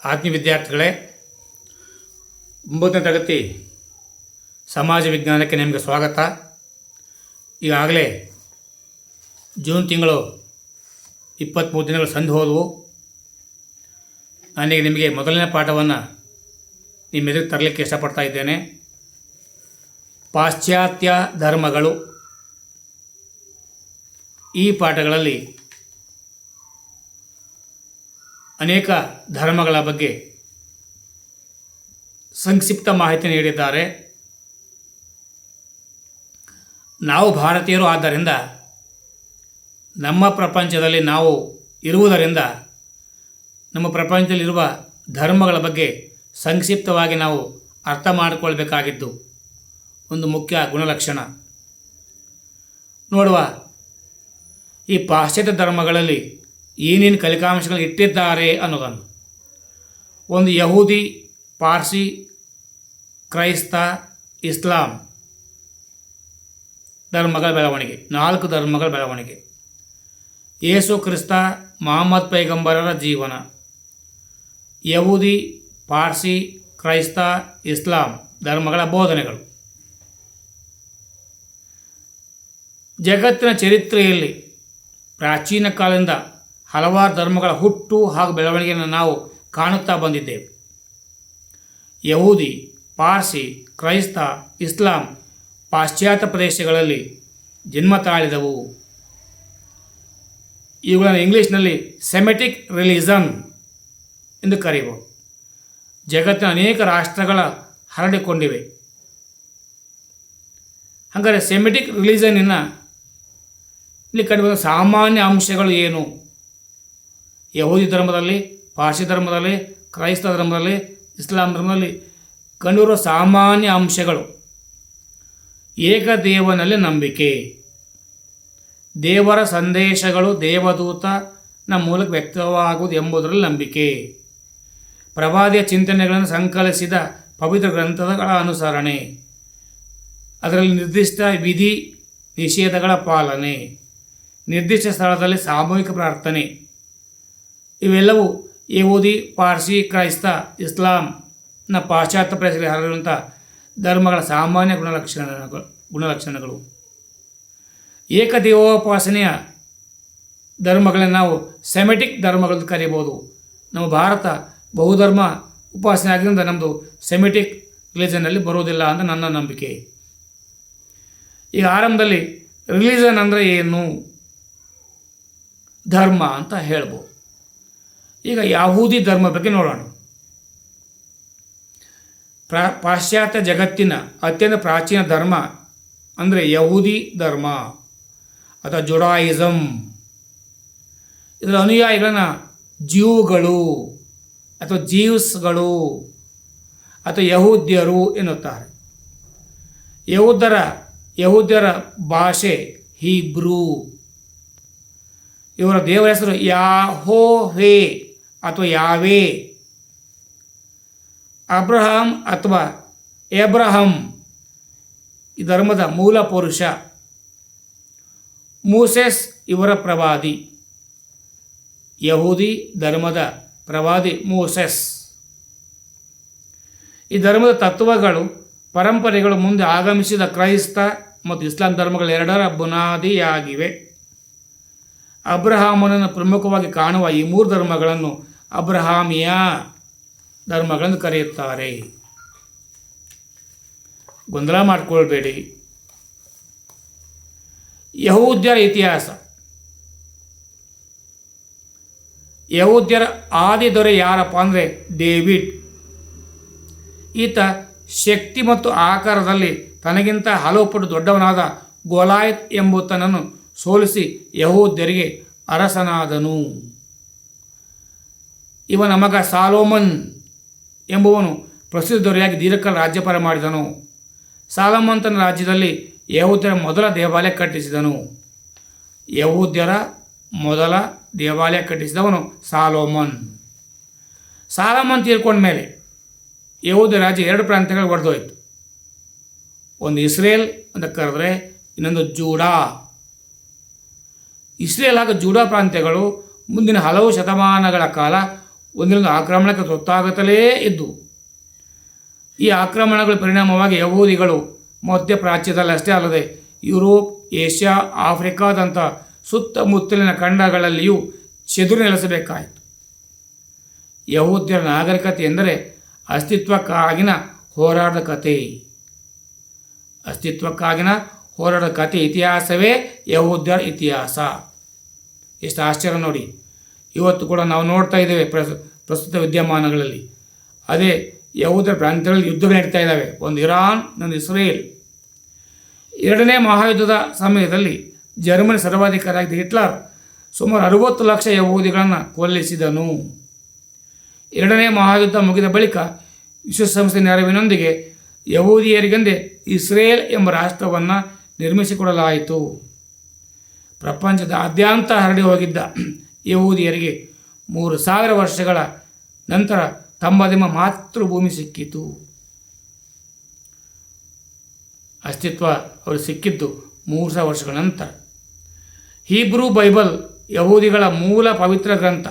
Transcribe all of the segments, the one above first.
ಆತ್ಮೀಯ ವಿದ್ಯಾರ್ಥಿಗಳೇ, 9ನೇ ತರಗತಿ ಸಮಾಜ ವಿಜ್ಞಾನಕ್ಕೆ ನಿಮಗೆ ಸ್ವಾಗತ. ಈಗಾಗಲೇ ಜೂನ್ ತಿಂಗಳು 23 ದಿನಗಳು ಸಂದು ಹೋದವು. ನಾನೀಗ ನಿಮಗೆ ಮೊದಲನೇ ಪಾಠವನ್ನು ನಿಮ್ಮೆದುರು ತರಲಿಕ್ಕೆ ಇಷ್ಟಪಡ್ತಾ ಇದ್ದೇನೆ. ಪಾಶ್ಚಾತ್ಯ ಧರ್ಮಗಳು. ಈ ಪಾಠಗಳಲ್ಲಿ ಅನೇಕ ಧರ್ಮಗಳ ಬಗ್ಗೆ ಸಂಕ್ಷಿಪ್ತ ಮಾಹಿತಿ ನೀಡಿದ್ದಾರೆ. ನಾವು ಭಾರತೀಯರು ಆದ್ದರಿಂದ ನಮ್ಮ ಪ್ರಪಂಚದಲ್ಲಿ ನಾವು ಇರುವುದರಿಂದ ನಮ್ಮ ಪ್ರಪಂಚದಲ್ಲಿರುವ ಧರ್ಮಗಳ ಬಗ್ಗೆ ಸಂಕ್ಷಿಪ್ತವಾಗಿ ನಾವು ಅರ್ಥ ಮಾಡಿಕೊಳ್ಬೇಕಾಗಿದ್ದು ಒಂದು ಮುಖ್ಯ ಗುಣಲಕ್ಷಣ. ನೋಡುವ, ಈ ಪಾಶ್ಚಾತ್ಯ ಧರ್ಮಗಳಲ್ಲಿ ಏನೇನು ಕಲಿಕಾಂಶಗಳು ಇಟ್ಟಿದ್ದಾರೆ ಅನ್ನೋದನ್ನು. ಒಂದು ಯಹೂದಿ, ಪಾರ್ಸಿ, ಕ್ರೈಸ್ತ, ಇಸ್ಲಾಂ ಧರ್ಮಗಳ ಬೆಳವಣಿಗೆ, 4 ಧರ್ಮಗಳ ಬೆಳವಣಿಗೆ. ಯೇಸು ಕ್ರಿಸ್ತ ಮಹಮ್ಮದ್ ಪೈಗಂಬರರ ಜೀವನ. ಯಹೂದಿ, ಪಾರ್ಸಿ, ಕ್ರೈಸ್ತ, ಇಸ್ಲಾಂ ಧರ್ಮಗಳ ಬೋಧನೆಗಳು. ಜಗತ್ತಿನ ಚರಿತ್ರೆಯಲ್ಲಿ ಪ್ರಾಚೀನ ಕಾಲದಿಂದ ಹಲವಾರು ಧರ್ಮಗಳ ಹುಟ್ಟು ಹಾಗೂ ಬೆಳವಣಿಗೆಯನ್ನು ನಾವು ಕಾಣುತ್ತಾ ಬಂದಿದ್ದೇವೆ. ಯಹೂದಿ, ಪಾರ್ಸಿ, ಕ್ರೈಸ್ತ, ಇಸ್ಲಾಂ ಪಾಶ್ಚಾತ್ಯ ಪ್ರದೇಶಗಳಲ್ಲಿ ಜನ್ಮ ತಾಳಿದವು. ಇವುಗಳನ್ನು ಇಂಗ್ಲೀಷ್ನಲ್ಲಿ ಸೆಮೆಟಿಕ್ ರಿಲಿಜನ್ ಎಂದು ಕರೆಯಬಹುದು. ಜಗತ್ತಿನ ಅನೇಕ ರಾಷ್ಟ್ರಗಳ ಹರಡಿಕೊಂಡಿವೆ. ಹಾಗಾದರೆ ಸೆಮೆಟಿಕ್ ರಿಲಿಜನ್ನಿನ ಇಲ್ಲಿ ಕಂಡುಬರುವ ಸಾಮಾನ್ಯ ಅಂಶಗಳು ಏನು? ಯಹೂದಿ ಧರ್ಮದಲ್ಲಿ, ಪಾರ್ಸಿ ಧರ್ಮದಲ್ಲಿ, ಕ್ರೈಸ್ತ ಧರ್ಮದಲ್ಲಿ, ಇಸ್ಲಾಂ ಧರ್ಮದಲ್ಲಿ ಕಂಡುಬರುವ ಸಾಮಾನ್ಯ ಅಂಶಗಳು: ಏಕದೇವನಲ್ಲಿ ನಂಬಿಕೆ, ದೇವರ ಸಂದೇಶಗಳು ದೇವದೂತನ ಮೂಲಕ ವ್ಯಕ್ತವಾಗುವುದು ಎಂಬುದರಲ್ಲಿ ನಂಬಿಕೆ, ಪ್ರವಾದಿಯ ಚಿಂತನೆಗಳನ್ನು ಸಂಕಲಿಸಿದ ಪವಿತ್ರ ಗ್ರಂಥಗಳ ಅನುಸರಣೆ, ಅದರಲ್ಲಿ ನಿರ್ದಿಷ್ಟ ವಿಧಿ ನಿಷೇಧಗಳ ಪಾಲನೆ, ನಿರ್ದಿಷ್ಟ ಸ್ಥಳದಲ್ಲಿ ಸಾಮೂಹಿಕ ಪ್ರಾರ್ಥನೆ. ಇವೆಲ್ಲವೂ ಯಹೂದಿ, ಪಾರ್ಸಿ, ಕ್ರೈಸ್ತ, ಇಸ್ಲಾಂನ ಪಾಶ್ಚಾತ್ಯ ಪ್ರದೇಶಗಳಲ್ಲಿ ಹರಡಿರುವಂಥ ಧರ್ಮಗಳ ಸಾಮಾನ್ಯ ಗುಣಲಕ್ಷಣಗಳು. ಏಕದೇವೋಪಾಸನೆಯ ಧರ್ಮಗಳನ್ನು ನಾವು ಸೆಮೆಟಿಕ್ ಧರ್ಮಗಳನ್ನು ಕರೀಬೋದು. ನಮ್ಮ ಭಾರತ ಬಹುಧರ್ಮ ಉಪಾಸನೆ ಆಗಿದ್ದರಿಂದ ನಮ್ಮದು ಸೆಮೆಟಿಕ್ ರಿಲಿಜನ್ನಲ್ಲಿ ಬರುವುದಿಲ್ಲ ಅಂತ ನನ್ನ ನಂಬಿಕೆ. ಈಗ ಆರಂಭದಲ್ಲಿ ರಿಲಿಜನ್ ಅಂದರೆ ಏನು, ಧರ್ಮ ಅಂತ ಹೇಳ್ಬೋದು. ಈಗ ಯಹೂದಿ ಧರ್ಮ ಬಗ್ಗೆ ನೋಡೋಣ. ಪಾಶ್ಚಾತ್ಯ ಜಗತ್ತಿನ ಅತ್ಯಂತ ಪ್ರಾಚೀನ ಧರ್ಮ ಅಂದರೆ ಯಹೂದಿ ಧರ್ಮ ಅಥವಾ ಜುಡಾಯಿಸಮ್. ಇದರ ಅನುಯಾಯಿಗಳನ್ನು ಜ್ಯೂಗಳು ಅಥವಾ ಜೀವ್ಸ್ಗಳು ಅಥವಾ ಯಹೂದ್ಯರು ಎನ್ನುತ್ತಾರೆ. ಯಹೂದ್ಯರ ಭಾಷೆ ಹೀಬ್ರೂ. ಇವರ ದೇವರ ಹೆಸರು ಯಾಹೋವೇ ಅಥವಾ ಯಾವೇ. ಅಬ್ರಹಾಂ ಅಥವಾ ಎಬ್ರಹಂ ಈ ಧರ್ಮದ ಮೂಲ ಪುರುಷ. ಮೂಸೆಸ್ ಇವರ ಪ್ರವಾದಿ. ಯಹೂದಿ ಧರ್ಮದ ಪ್ರವಾದಿ ಮೂಸೆಸ್. ಈ ಧರ್ಮದ ತತ್ವಗಳು, ಪರಂಪರೆಗಳು ಮುಂದೆ ಆಗಮಿಸಿದ ಕ್ರೈಸ್ತ ಮತ್ತು ಇಸ್ಲಾಂ ಧರ್ಮಗಳೆರಡರ ಬುನಾದಿಯಾಗಿವೆ. ಅಬ್ರಹಾಮನನ್ನು ಪ್ರಮುಖವಾಗಿ ಕಾಣುವ ಈ 3 ಧರ್ಮಗಳನ್ನು ಅಬ್ರಹಾಮಿಯ ಧರ್ಮಗಳನ್ನು ಕರೆಯುತ್ತಾರೆ. ಗೊಂದಲ ಮಾಡಿಕೊಳ್ಬೇಡಿ. ಯಹೂದ್ಯರ ಇತಿಹಾಸ. ಯಹೂದ್ಯರ ಆದಿ ದೊರೆ ಯಾರಪ್ಪ ಅಂದರೆ ಡೇವಿಡ್. ಈತ ಶಕ್ತಿ ಮತ್ತು ಆಕಾರದಲ್ಲಿ ತನಗಿಂತ ಹಲವು ಪಟ್ಟು ದೊಡ್ಡವನಾದ ಗೊಲಾಯತ್ ಎಂಬುತನನ್ನು ಸೋಲಿಸಿ ಯಹೂದ್ಯರಿಗೆ ಅರಸನಾದನು. ಇವನ ಮಗ ಸಾಲೋಮನ್ ಎಂಬುವನು ಪ್ರಸಿದ್ಧ ದೊರೆಯಾಗಿ ದೀರ್ಘಕಾಲ ರಾಜ್ಯಭಾರ ಮಾಡಿದನು. ಸಾಲೋಮನ್ ತನ್ನ ರಾಜ್ಯದಲ್ಲಿ ಯಹೂದ್ಯರ ಮೊದಲ ದೇವಾಲಯ ಕಟ್ಟಿಸಿದನು. ಯಹೂದ್ಯರ ಮೊದಲ ದೇವಾಲಯ ಕಟ್ಟಿಸಿದವನು ಸಾಲೋಮನ್. ಸಾಲೋಮನ್ ತೀರ್ಕೊಂಡ ಮೇಲೆ ಯಹೂದ್ಯ ರಾಜ್ಯ 2 ಪ್ರಾಂತ್ಯಗಳು ಒಡೆದೋಯ್ತು. ಒಂದು ಇಸ್ರೇಲ್ ಅಂತ ಕರೆದ್ರೆ, ಇನ್ನೊಂದು ಜೂಡಾ. ಇಸ್ರೇಲ್ ಹಾಗೂ ಜೂಡಾ ಪ್ರಾಂತ್ಯಗಳು ಮುಂದಿನ ಹಲವು ಶತಮಾನಗಳ ಕಾಲ ಒಂದೊಂದು ಆಕ್ರಮಣಕ್ಕೆ ತುತ್ತಾಗುತ್ತಲೇ ಇದ್ದು ಈ ಆಕ್ರಮಣಗಳ ಪರಿಣಾಮವಾಗಿ ಯಹೂದಿಗಳು ಮಧ್ಯಪ್ರಾಚ್ಯದಲ್ಲಿ ಅಷ್ಟೇ ಅಲ್ಲದೆ ಯುರೋಪ್, ಏಷ್ಯಾ, ಆಫ್ರಿಕಾದಂಥ ಸುತ್ತಮುತ್ತಲಿನ ಖಂಡಗಳಲ್ಲಿಯೂ ಚೆದುರು ನೆಲೆಸಬೇಕಾಯಿತು. ಯಹೂದ್ಯರ ನಾಗರಿಕತೆ ಎಂದರೆ ಅಸ್ತಿತ್ವಕ್ಕಾಗಿನ ಹೋರಾಟದ ಕತೆ. ಅಸ್ತಿತ್ವಕ್ಕಾಗಿನ ಹೋರಾಟದ ಕತೆ ಇತಿಹಾಸವೇ ಯಹೂದ್ಯರ ಇತಿಹಾಸ. ಎಷ್ಟು ಆಶ್ಚರ್ಯ ನೋಡಿ. ಇವತ್ತು ಕೂಡ ನಾವು ನೋಡ್ತಾ ಇದ್ದೇವೆ ಪ್ರಸ್ತುತ ವಿದ್ಯಮಾನಗಳಲ್ಲಿ. ಅದೇ ಯಹೂದ್ಯರ ಪ್ರಾಂತ್ಯಗಳಲ್ಲಿ ಯುದ್ಧಗಳು ನಡೀತಾ ಇದ್ದಾವೆ. ಒಂದು ಇರಾನ್, ಒಂದು ಇಸ್ರೇಲ್. ಎರಡನೇ ಮಹಾಯುದ್ಧದ ಸಮಯದಲ್ಲಿ ಜರ್ಮನಿ ಸರ್ವಾಧಿಕಾರಿಯಾಗಿದ್ದ ಹಿಟ್ಲರ್ ಸುಮಾರು 60 ಲಕ್ಷ ಯಹೂದಿಗಳನ್ನು ಕೊಲ್ಲಿಸಿದನು. ಎರಡನೇ ಮಹಾಯುದ್ಧ ಮುಗಿದ ಬಳಿಕ ವಿಶ್ವಸಂಸ್ಥೆ ನೆರವಿನೊಂದಿಗೆ ಯಹೂದಿಯರಿಗೆಂದೇ ಇಸ್ರೇಲ್ ಎಂಬ ರಾಷ್ಟ್ರವನ್ನು ನಿರ್ಮಿಸಿಕೊಡಲಾಯಿತು. ಪ್ರಪಂಚದಾದ್ಯಂತ ಹರಡಿ ಹೋಗಿದ್ದ ಯಹೂದಿಯರಿಗೆ 3000 ವರ್ಷಗಳ ನಂತರ ತಮ್ಮದೆಂಬ ಮಾತೃಭೂಮಿ ಸಿಕ್ಕಿತು. ಅಸ್ತಿತ್ವ ಅವರು ಸಿಕ್ಕಿದ್ದು 3000 ವರ್ಷಗಳ ನಂತರ. ಹೀಬ್ರೂ ಬೈಬಲ್ ಯಹೂದಿಗಳ ಮೂಲ ಪವಿತ್ರ ಗ್ರಂಥ,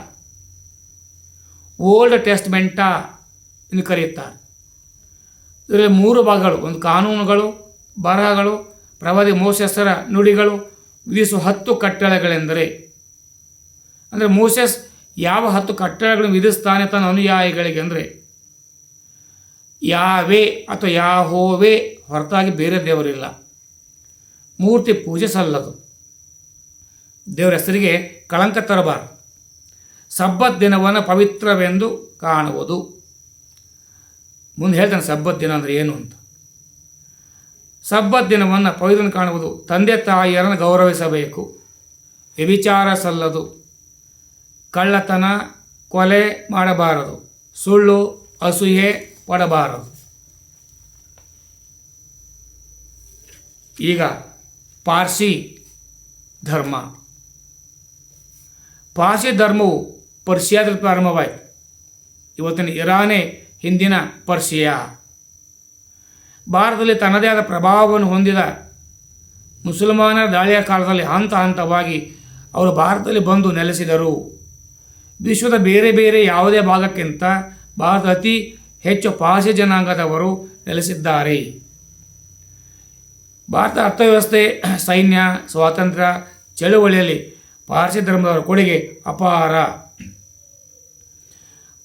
ಓಲ್ಡ್ ಟೆಸ್ಟ್ಮೆಂಟಾ ಎಂದು ಕರೆಯುತ್ತಾರೆ. ಇದರಲ್ಲಿ 3 ಭಾಗಗಳು. ಒಂದು ಕಾನೂನುಗಳು, ಬರಹಗಳು, ಪ್ರವಾದಿ ಮೋಸೆಸರ ನುಡಿಗಳು, ವಿಧಿಸುವ 10 ಕಟ್ಟಳೆಗಳೆಂದರೆ. ಅಂದರೆ ಮೋಸೆಸ್ ಯಾವ 10 ಕಟ್ಟಳೆಗಳನ್ನು ವಿಧಿಸ್ತಾನೆ ತನ್ನ ಅನುಯಾಯಿಗಳಿಗೆ ಅಂದರೆ ಯಾವೇ ಅಥವಾ ಯಾಹೋವೇ ಹೊರತಾಗಿ ಬೇರೆ ದೇವರಿಲ್ಲ. ಮೂರ್ತಿ ಪೂಜೆ ಸಲ್ಲದು. ದೇವರ ಹೆಸರಿಗೆ ಕಳಂಕ ತರಬಾರದು. ಸಬ್ಬತ್ ದಿನವನ್ನು ಪವಿತ್ರವೆಂದು ಕಾಣುವುದು. ಮುಂದೆ ಹೇಳ್ತಾನೆ ಸಬ್ಬತ್ ದಿನ ಅಂದರೆ ಏನು ಅಂತ. ಸಬ್ಬತ್ ದಿನವನ್ನು ಪವಿತ್ರ ಕಾಣುವುದು. ತಂದೆ ತಾಯಿಯರನ್ನು ಗೌರವಿಸಬೇಕು. ವ್ಯಭಿಚಾರ ಸಲ್ಲದು. ಕಳ್ಳತನ, ಕೊಲೆ ಮಾಡಬಾರದು. ಸುಳ್ಳು, ಅಸೂಯೆ ಪಡಬಾರದು. ಈಗ ಪಾರ್ಸಿ ಧರ್ಮ. ಪಾರ್ಸಿ ಧರ್ಮವು ಪರ್ಷಿಯಾದಲ್ಲಿ ಪ್ರಾರಂಭವಾಯಿತು. ಇವತ್ತಿನ ಇರಾನೇ ಹಿಂದಿನ ಪರ್ಷಿಯಾ. ಭಾರತದಲ್ಲಿ ತನ್ನದೇ ಆದ ಪ್ರಭಾವವನ್ನು ಹೊಂದಿದ ಮುಸಲ್ಮಾನರ ದಾಳಿಯ ಕಾಲದಲ್ಲಿ ಹಂತ ಹಂತವಾಗಿ ಅವರು ಭಾರತದಲ್ಲಿ ಬಂದು ನೆಲೆಸಿದರು. ವಿಶ್ವದ ಬೇರೆ ಬೇರೆ ಯಾವುದೇ ಭಾಗಕ್ಕಿಂತ ಭಾರತ ಅತಿ ಹೆಚ್ಚು ಪಾರ್ಸಿ ಜನಾಂಗದವರು ನೆಲೆಸಿದ್ದಾರೆ. ಭಾರತ ಅರ್ಥವ್ಯವಸ್ಥೆ, ಸೈನ್ಯ, ಸ್ವಾತಂತ್ರ್ಯ ಚಳುವಳಿಯಲ್ಲಿ ಪಾರ್ಸಿ ಧರ್ಮದವರ ಕೊಡುಗೆ ಅಪಾರ.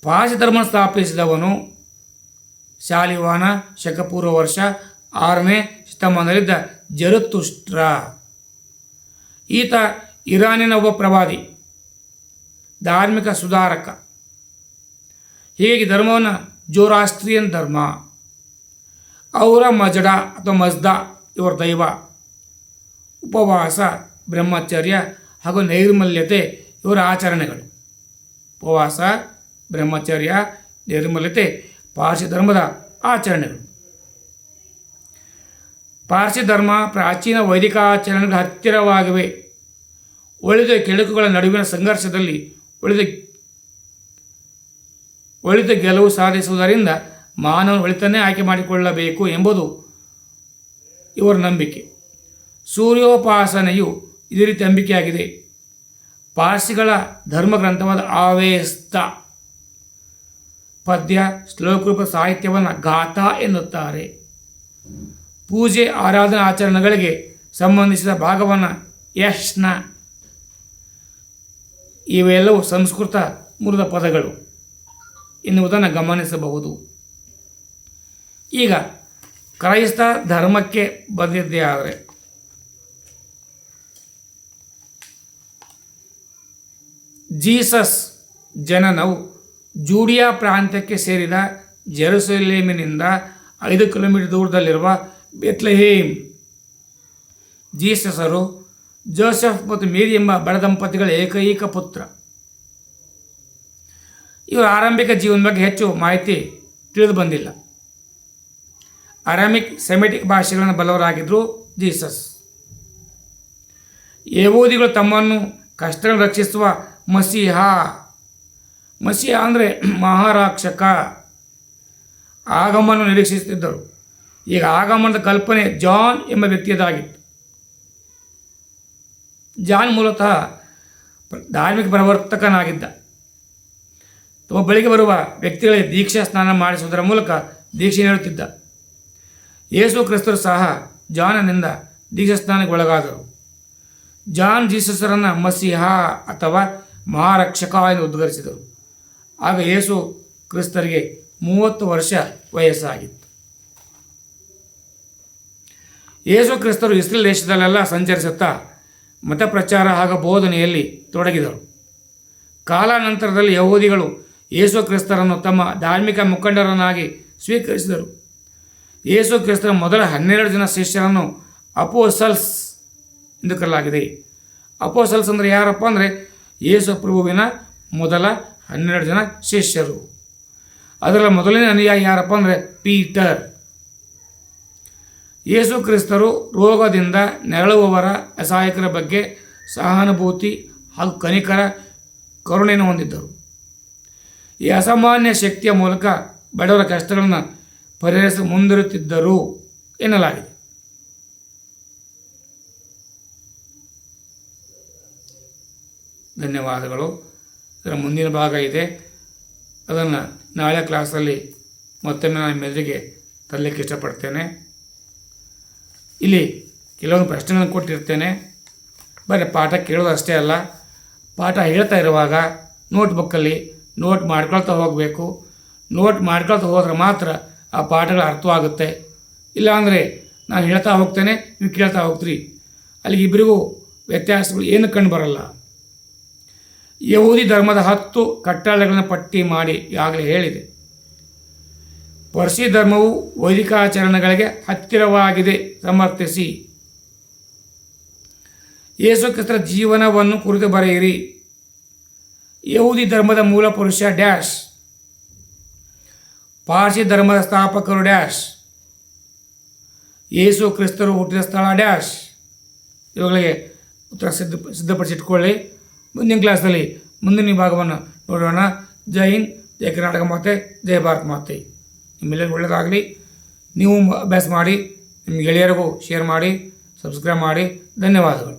ಪಾರ್ಸಿ ಧರ್ಮ ಸ್ಥಾಪಿಸಿದವನು ಶಾಲಿವಾನ, ಶಕಪೂರ್ವ ವರ್ಷ 6ನೇ ಶತಮಾನದಲ್ಲಿದ್ದ ಜರತುಷ್ಟ್ರ. ಈತ ಇರಾನಿನ ಒಬ್ಬ ಪ್ರವಾದಿ, ಧಾರ್ಮಿಕ ಸುಧಾರಕ. ಹೀಗಾಗಿ ಧರ್ಮವನ್ನು ಜೋರಾಸ್ಟ್ರಿಯನ್ ಧರ್ಮ. ಅವರ ಮಜಡ ಅಥವಾ ಮಜ್ದಾ ಇವರ ದೈವ. ಉಪವಾಸ, ಬ್ರಹ್ಮಚರ್ಯ ಹಾಗೂ ನೈರ್ಮಲ್ಯತೆ ಇವರ ಆಚರಣೆಗಳು. ಉಪವಾಸ, ಬ್ರಹ್ಮಚರ್ಯ, ನೈರ್ಮಲ್ಯತೆ ಪಾರ್ಸಿ ಧರ್ಮದ ಆಚರಣೆಗಳು. ಪಾರ್ಸಿ ಧರ್ಮ ಪ್ರಾಚೀನ ವೈದಿಕ ಆಚರಣೆಗಳ ಹತ್ತಿರವಾಗಿವೆ. ಒಳಿತು ಕೆಡುಕುಗಳ ನಡುವಿನ ಸಂಘರ್ಷದಲ್ಲಿ ಒಳಿತು ಗೆಲುವು ಸಾಧಿಸುವುದರಿಂದ ಮಾನವನ ಒಳಿತನ್ನೇ ಆಯ್ಕೆ ಮಾಡಿಕೊಳ್ಳಬೇಕು ಎಂಬುದು ಇವರ ನಂಬಿಕೆ. ಸೂರ್ಯೋಪಾಸನೆಯು ಇದೇ ರೀತಿ ನಂಬಿಕೆಯಾಗಿದೆ. ಪಾರ್ಸಿಗಳ ಧರ್ಮಗ್ರಂಥವಾದ ಆವೇಸ್ತ ಪದ್ಯ, ಶ್ಲೋಕರೂಪ ಸಾಹಿತ್ಯವನ್ನು ಗಾಥಾ ಎನ್ನುತ್ತಾರೆ. ಪೂಜೆ, ಆರಾಧನಾ ಆಚರಣೆಗಳಿಗೆ ಸಂಬಂಧಿಸಿದ ಭಾಗವನ್ನು ಯಶ್ನ. ಇವೆಲ್ಲವೂ ಸಂಸ್ಕೃತ ಮೂಲದ ಪದಗಳು ಎನ್ನುವುದನ್ನು ಗಮನಿಸಬಹುದು. ಈಗ ಕ್ರೈಸ್ತ ಧರ್ಮಕ್ಕೆ ಬಂದಿದ್ದೇ ಆದರೆ ಜೀಸಸ್ ಜನನವು ಜೂಡಿಯಾ ಪ್ರಾಂತ್ಯಕ್ಕೆ ಸೇರಿದ ಜೆರುಸಲೇಮಿನಿಂದ 5 ಕಿಲೋಮೀಟರ್ ದೂರದಲ್ಲಿರುವ ಬೆತ್ಲೆಹೇಮ್. ಜೀಸಸರು ಜೋಸೆಫ್ ಮತ್ತು ಮೇರಿ ಎಂಬ ಬಡ ದಂಪತಿಗಳ ಏಕೈಕ ಪುತ್ರ. ಇವರ ಆರಂಭಿಕ ಜೀವನದ ಬಗ್ಗೆ ಹೆಚ್ಚು ಮಾಹಿತಿ ತಿಳಿದು ಬಂದಿಲ್ಲ. ಅರಾಮಿಕ್, ಸೆಮೆಟಿಕ್ ಭಾಷೆಗಳನ್ನು ಬಲ್ಲವರಾಗಿದ್ದರು ಜೀಸಸ್. ಯಹೂದಿಗಳು ತಮ್ಮನ್ನು ಕಷ್ಟಗಳನ್ನು ರಕ್ಷಿಸುವ ಮಸೀಹ ಅಂದರೆ ಮಹಾರಕ್ಷಕ ಆಗಮನ ನಿರೀಕ್ಷಿಸುತ್ತಿದ್ದರು. ಈಗ ಆಗಮನದ ಕಲ್ಪನೆ ಜಾನ್ ಎಂಬ ವ್ಯಕ್ತಿಯದಾಗಿತ್ತು. ಜಾನ್ ಮೂಲತಃ ಧಾರ್ಮಿಕ ಪ್ರವರ್ತಕನಾಗಿದ್ದ. ತಮ್ಮ ಬಳಿಗೆ ಬರುವ ವ್ಯಕ್ತಿಗಳಿಗೆ ದೀಕ್ಷಾ ಸ್ನಾನ ಮಾಡಿಸುವುದರ ಮೂಲಕ ದೀಕ್ಷೆ ನೀಡುತ್ತಿದ್ದ. ಯೇಸು ಕ್ರಿಸ್ತರು ಸಹ ಜಾನನಿಂದ ದೀಕ್ಷಾ ಸ್ನಾನಕ್ಕೆ ಒಳಗಾದರು. ಜಾನ್ ಜೀಸಸರನ್ನು ಮಸಿಹ ಅಥವಾ ಮಹಾರಕ್ಷಕ ಎಂದು ಉದ್ಘರಿಸಿದರು. ಆಗ ಯೇಸು ಕ್ರಿಸ್ತರಿಗೆ 30 ವರ್ಷ ವಯಸ್ಸಾಗಿತ್ತು. ಯೇಸು ಕ್ರಿಸ್ತರು ಇಸ್ರೇಲ್ ದೇಶದಲ್ಲೆಲ್ಲ ಸಂಚರಿಸುತ್ತಾ ಮತ ಪ್ರಚಾರ ಹಾಗೂ ಬೋಧನೆಯಲ್ಲಿ ತೊಡಗಿದರು. ಕಾಲಾನಂತರದಲ್ಲಿ ಯಹೂದಿಗಳು ಯೇಸು ಕ್ರಿಸ್ತರನ್ನು ತಮ್ಮ ಧಾರ್ಮಿಕ ಮುಖಂಡರನ್ನಾಗಿ ಸ್ವೀಕರಿಸಿದರು. ಯೇಸು ಕ್ರಿಸ್ತರ ಮೊದಲ 12 ಜನ ಶಿಷ್ಯರನ್ನು ಅಪೋಸಲ್ಸ್ ಎಂದು ಕರೆಯಲಾಗಿದೆ. ಅಪೋಸಲ್ಸ್ ಅಂದರೆ ಯಾರಪ್ಪ ಅಂದರೆ ಯೇಸು ಪ್ರಭುವಿನ ಮೊದಲ 12 ಜನ ಶಿಷ್ಯರು. ಅದರ ಮೊದಲನೇ ಅನುಯಾಯಿ ಯಾರಪ್ಪ ಅಂದರೆ ಪೀಟರ್. ಯೇಸು ಕ್ರಿಸ್ತರು ರೋಗದಿಂದ ನೆರಳುವವರ ಅಸಹಾಯಕರ ಬಗ್ಗೆ ಸಹಾನುಭೂತಿ ಹಾಗೂ ಕನಿಕರ ಕರುಣೆಯನ್ನು ಹೊಂದಿದ್ದರು. ಈ ಅಸಾಮಾನ್ಯ ಶಕ್ತಿಯ ಮೂಲಕ ಬಡವರ ಕಷ್ಟಗಳನ್ನು ಪರಿಹರಿಸಿ ಮುಂದಿರುತ್ತಿದ್ದರು ಎನ್ನಲಾಗಿದೆ. ಧನ್ಯವಾದಗಳು. ಇದರ ಮುಂದಿನ ಭಾಗ ಇದೆ, ಅದನ್ನು ನಾಳೆ ಕ್ಲಾಸಲ್ಲಿ ಮತ್ತೊಮ್ಮೆ ನಾನು ಮೆದುಳಿಗೆ ತರಲಿಕ್ಕೆ ಇಷ್ಟಪಡ್ತೇನೆ. ಇಲ್ಲಿ ಕೆಲವೊಂದು ಪ್ರಶ್ನೆಗಳನ್ನು ಕೊಟ್ಟಿರ್ತೇನೆ. ಬರೀ ಪಾಠ ಕೇಳೋದು ಅಷ್ಟೇ ಅಲ್ಲ, ಪಾಠ ಹೇಳ್ತಾ ಇರುವಾಗ ನೋಟ್ಬುಕ್ಕಲ್ಲಿ ನೋಟ್ ಮಾಡ್ಕೊಳ್ತಾ ಹೋಗಬೇಕು. ನೋಟ್ ಮಾಡ್ಕೊಳ್ತಾ ಹೋದ್ರೆ ಮಾತ್ರ ಆ ಪಾಠಗಳು ಅರ್ಥವಾಗುತ್ತೆ. ಇಲ್ಲಾಂದರೆ ನಾನು ಹೇಳ್ತಾ ಹೋಗ್ತೇನೆ, ನೀವು ಕೇಳ್ತಾ ಹೋಗ್ತೀರಿ, ಅಲ್ಲಿಗೆ ಇಬ್ಬರಿಗೂ ವ್ಯತ್ಯಾಸಗಳು ಏನು ಕಂಡು ಬರಲ್ಲ. ಯಹೂದಿ ಧರ್ಮದ 10 ಕಟ್ಟಳೆಗಳನ್ನು ಪಟ್ಟಿ ಮಾಡಿ ಈಗಾಗಲೇ ಹೇಳಿದೆ. ಪರ್ಸಿ ಧರ್ಮವು ವೈದಿಕಾಚರಣೆಗಳಿಗೆ ಹತ್ತಿರವಾಗಿದೆ ಸಮರ್ಥಿಸಿ. ಯೇಸು ಕ್ರಿಸ್ತರ ಜೀವನವನ್ನು ಕುರಿತು ಬರೆಯಿರಿ. ಯಹೂದಿ ಧರ್ಮದ ಮೂಲ ಪುರುಷ ಡ್ಯಾಶ್, ಪಾರ್ಸಿ ಧರ್ಮದ ಸ್ಥಾಪಕರು ಡ್ಯಾಶ್, ಯೇಸು ಕ್ರಿಸ್ತರು ಹುಟ್ಟಿದ ಸ್ಥಳ ಡ್ಯಾಶ್. ಇವುಗಳಿಗೆ ಉತ್ತರ ಸಿದ್ಧಪಡಿಸಿಟ್ಕೊಳ್ಳಿ. ಮುಂದಿನ ಕ್ಲಾಸಲ್ಲಿ ಮುಂದಿನ ಭಾಗವನ್ನು ನೋಡೋಣ. ಜೈ ಹಿಂದ್, ಜೈ ಕರ್ನಾಟಕ ಮಾತೆ, ಜೈ ಭಾರತ್ ಮಾತೆ. ನಿಮ್ಮೆಲ್ಲರಿಗೂ ಒಳ್ಳೆಯದಾಗಲಿ. ನೀವು ಅಭ್ಯಾಸ ಮಾಡಿ, ನಿಮ್ಮ ಗೆಳೆಯರಿಗೂ ಶೇರ್ ಮಾಡಿ, ಸಬ್ಸ್ಕ್ರೈಬ್ ಮಾಡಿ. ಧನ್ಯವಾದಗಳು.